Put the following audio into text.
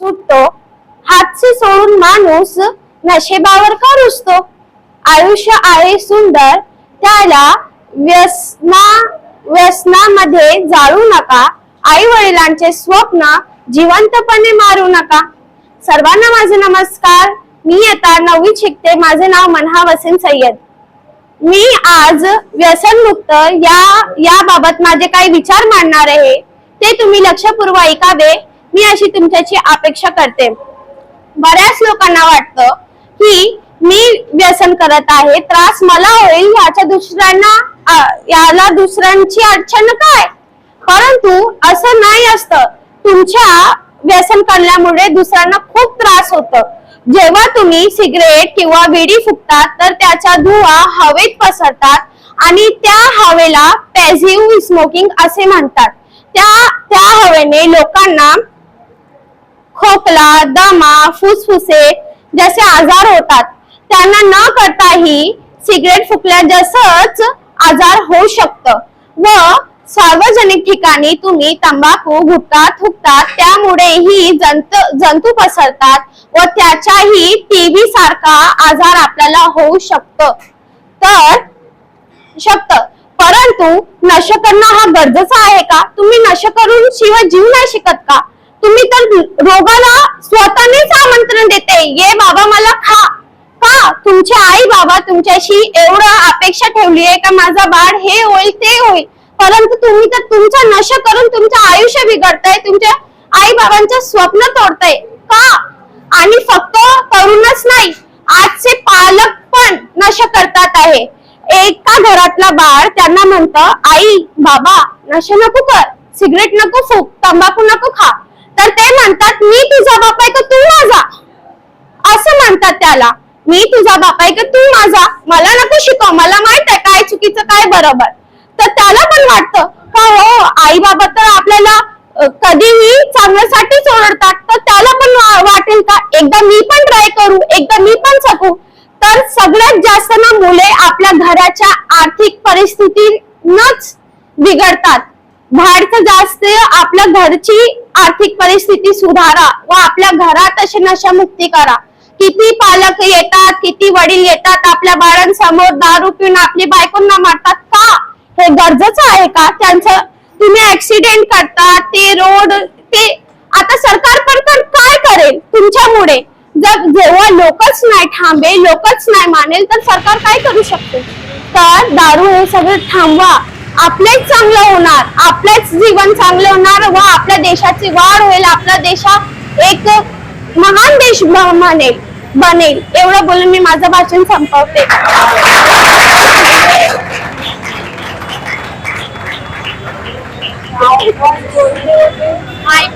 सुटतो, हातचे सोडून माणूस नशेबावर का रुसतो? आयुष्य आहे सुंदर, त्याला व्यसनामध्ये जाळू नका. आई वडिलांचे स्वप्न जिवंतपणे मारू नका. सर्वांना माझे नमस्कार. मी आता 9वीत शिकते. माझे नाव मनहा वसीम सय्यद. मी आज व्यसनमुक्त या बाबत माझे काही विचार मांडणार आहे, ते तुम्ही लक्षपूर्वक ऐकावे, मी अशी तुमच्याची अपेक्षा करते. बऱ्याच लोकांना वाटतं की मी व्यसन करत आहे, त्रास मला होईल, याला दुसऱ्यांची अडचण काय. परंतु असं नाही असतं. तुमच्या व्यसन करण्यामुळे दुसऱ्यांना खूप त्रास होतो. जेव्हा तुम्ही सिगरेट किंवा विडी फुकतात तर त्याचा धुवा हवेत पसरतात आणि त्या हवेला पॅसिव्ह स्मोकिंग असे म्हणतात. त्या हवेने लोकांना खोकला, दमा, फुफ्फुसे जसे आजार होतात. त्यांना न करताही सिगरेट फुकल्या जसंच आजार होऊ शकतं. व सार्वजनिक ठिकाणी तुम्ही तंबाखू, गुटखा थुकतात, त्यामुळेही जंतू पसरतात व त्याचाही टीबी सारखा आजार आपल्याला होऊ शकतं. परंतु नशा करणं हा गरजेचा आहे का? तुम्ही नशा करून शिवाय जीव नाही शिकत का? तुम्ही तर रोगाला स्वतःनेच आमंत्रण देते, ये बाबा मला खा. का? तुमचे आई बाबा तुमच्याशी एवढं अपेक्षा ठेवली आहे का माझा बाळ हे होईल ते होईल, परंतु तुम्ही तर तुमचा नशा करून तुमचं आयुष्य बिघडताय, तुमच्या आई बाबांचं स्वप्न तोडताय का? आणि फक्त तरुणच नाही, आजचे पालक पण नशा करतात आहे. एका घरातला बाळ त्यांना म्हणतं, आई बाबा नशा नको कर, सिगरेट नको फूक, तंबाखू नको खा. तर ते म्हणतात, मी तुझा बाप आहे का तू माझा? असं म्हणतात त्याला, मी तुझा बाप आहे का तू माझा? मला नको शिकव, मला माहित आहे काय चुकीचं काय बरोबर. तर त्याला पण वाटतं का हो आई बाबा तर आपल्याला कधीही चांगल्यासाठीच ओरडतात, तर त्याला पण वाटेल का एकदा मी पण ट्राय करू, एकदा मी पण शकू. तर सगळ्यात जास्त ना मुले आपल्या घराच्या आर्थिक परिस्थितीनच बिघडतात. बाहेरचं जास्त आपल्या घरची आर्थिक परिस्थिती सुधारा व आपल्या घरात अशी नशामुक्ती करा. किती पालक येतात, किती वडील येतात आपल्या बाळांसमोर दारू पिऊन आपली बायकोंना मारतात. का? हे गरजेचं आहे का? त्यांचं तुम्ही ऍक्सिडेंट करतात, ते रोड ते आता सरकार पण काय करेल तुमच्यामुळे? जेव्हा लोकच नाही थांबे, लोकच नाही मानेल, तर सरकार काय करू शकते? तर दारू हे सगळं थांबवा, आपलेच चांगलं होणार, आपलेच जीवन चांगलं होणार व आपल्या देशाची वाढ होईल. आपला देश एक महान देश बनेल. एवढं बोलून मी माझं भाषण संपवते. माईक